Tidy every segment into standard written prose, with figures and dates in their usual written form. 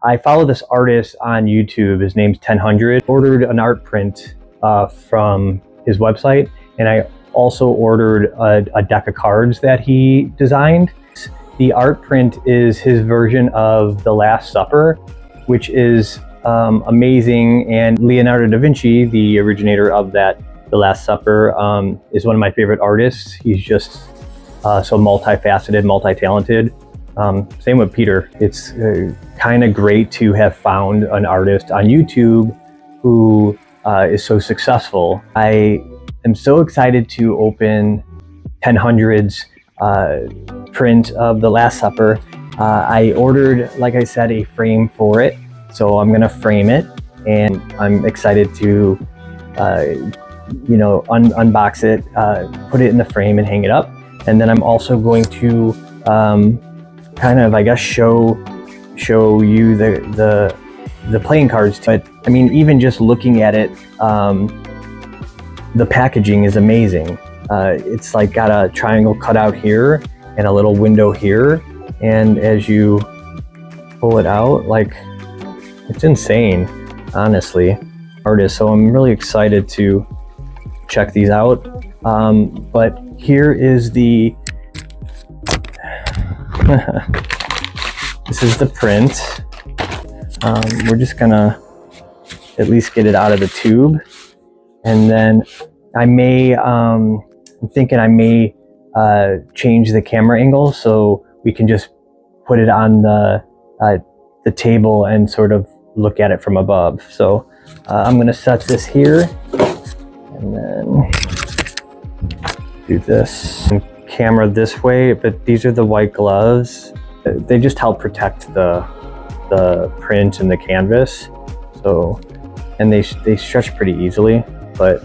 I follow this artist on YouTube. His name's Tenhundred. Ordered an art print from his website, and I also ordered a deck of cards that he designed. The art print is his version of The Last Supper, which is amazing. And Leonardo da Vinci, the originator of that The Last Supper, is one of my favorite artists. He's just so multifaceted, multi-talented. Same with Peter. It's kind of great to have found an artist on YouTube who is so successful. I am so excited to open Tenhundred's print of The Last Supper. I ordered, like I said, a frame for it, so I'm gonna frame it, and I'm excited to unbox it, put it in the frame and hang it up. And then I'm also going to kind of, I guess, show you the playing cards. But I mean, even just looking at it, the packaging is amazing. It's like got a triangle cut out here and a little window here, and as you pull it out, like, it's insane, honestly. Artist, so I'm really excited to check these out. But here is the this is the print. We're just gonna at least get it out of the tube, and then I may I'm thinking I may change the camera angle so we can just put it on the table and sort of look at it from above. So I'm gonna set this here and then do this. Camera this way, but these are the white gloves. They just help protect the print and the canvas. So, and they stretch pretty easily, but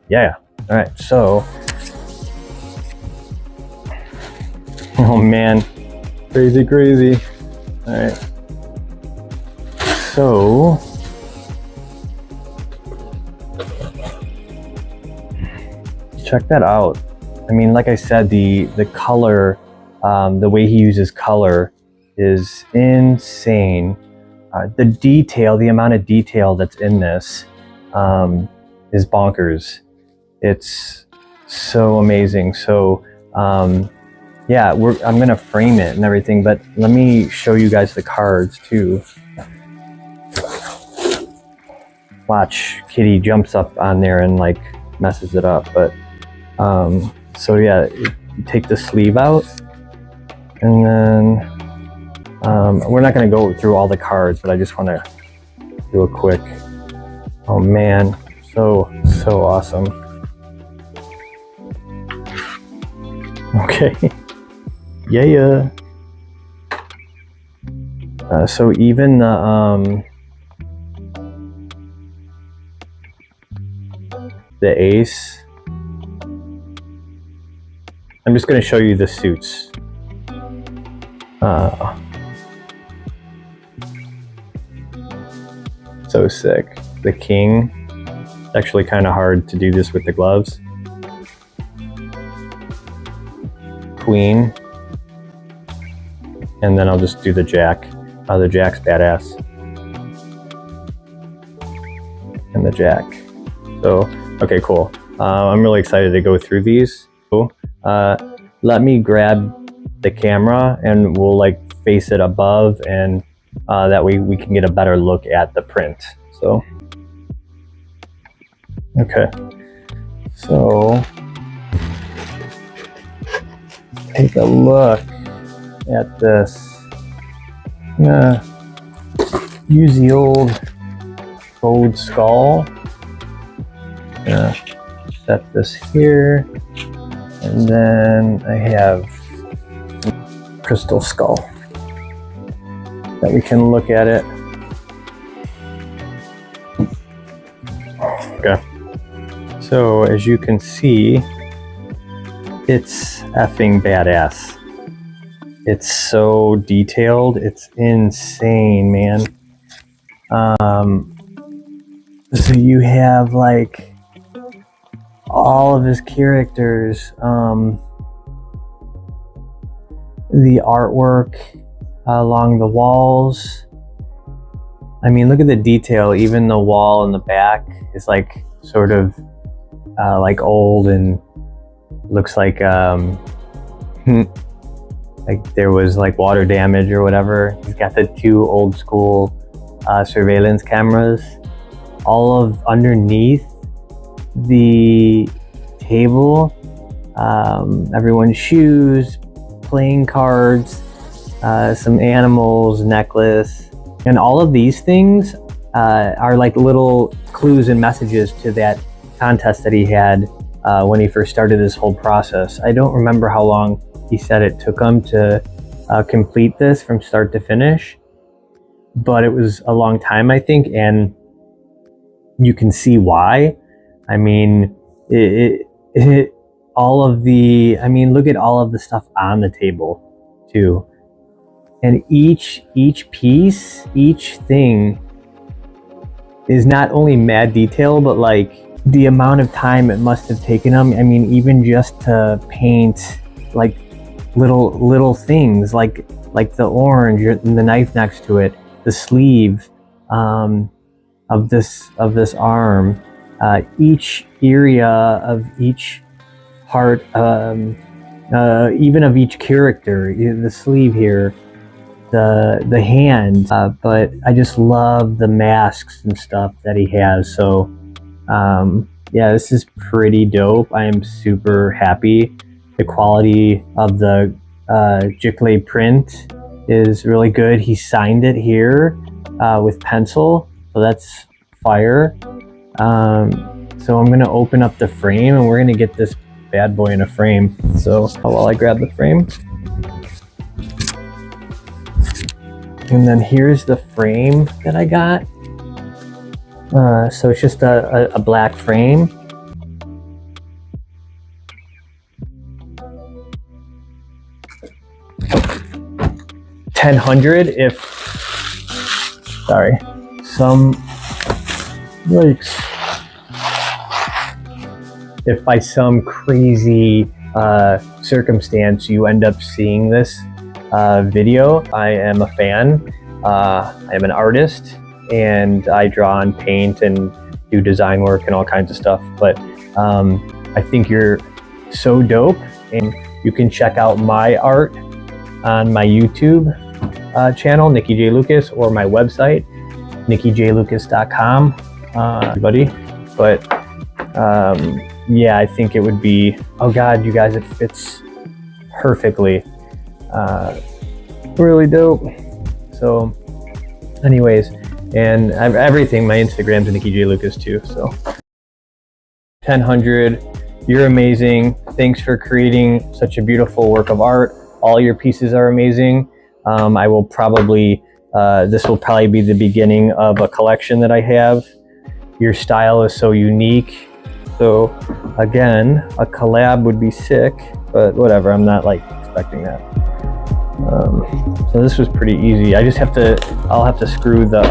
yeah. All right, so, oh man, crazy. All right, so check that out. I mean, like I said, the color, the way he uses color is insane. The detail, the amount of detail that's in this is bonkers. It's so amazing. So yeah, I'm gonna frame it and everything, but let me show you guys the cards too. Watch, Kitty jumps up on there and like messes it up, but so yeah, you take the sleeve out, and then we're not going to go through all the cards, but I just want to do a quick. Oh man, so awesome. Okay, yeah. So even the ace. I'm just going to show you the suits. So sick. The king. It's actually kind of hard to do this with the gloves. Queen. And then I'll just do the jack. The jack's badass. And the jack. So, okay, cool. I'm really excited to go through these. Let me grab the camera and we'll like face it above, and that way we can get a better look at the print. So okay, so take a look at this. I'm gonna use the old gold skull. Set this here. And then I have crystal skull that we can look at it. Okay. So as you can see, it's effing badass. It's so detailed. It's insane, man. So you have like all of his characters, the artwork along the walls. I mean, look at the detail. Even the wall in the back is like sort of like old and looks like like there was like water damage or whatever. He's got the 2 old school surveillance cameras. All of underneath the table, everyone's shoes, playing cards, some animals, necklace, and all of these things are like little clues and messages to that contest that he had when he first started this whole process. I don't remember how long he said it took him to complete this from start to finish, but it was a long time, I think, and you can see why. I mean, all of the, I mean, look at all of the stuff on the table too. And each piece, each thing is not only mad detail, but like the amount of time it must have taken him. I mean, even just to paint like little things like the orange and the knife next to it, the sleeve of this arm, each area of each part, even of each character, the sleeve here, the hand, but I just love the masks and stuff that he has. So yeah, this is pretty dope. I am super happy. The quality of the Giclée print is really good. He signed it here with pencil, so that's fire. So I'm gonna open up the frame and we're gonna get this bad boy in a frame. So while I grab the frame, and then here's the frame that I got. So it's just a black frame. Tenhundred, if by some crazy circumstance you end up seeing this video, I am a fan. I am an artist and I draw and paint and do design work and all kinds of stuff. But I think you're so dope, and you can check out my art on my YouTube channel, Nicky J. Lucas, or my website, nickyjlucas.com, everybody. But yeah, I think it would be, oh God, you guys, it fits perfectly. Really dope. So anyways, and everything, my Instagram's Nicky J. Lucas too. So Tenhundred, you're amazing. Thanks for creating such a beautiful work of art. All your pieces are amazing. I will probably, this will probably be the beginning of a collection that I have. Your style is so unique. So again, a collab would be sick, but whatever, I'm not like expecting that. So this was pretty easy. I just have to, I'll have to screw the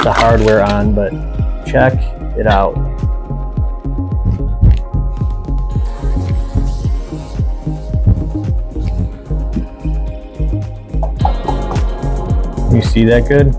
hardware on, but check it out. You see that good?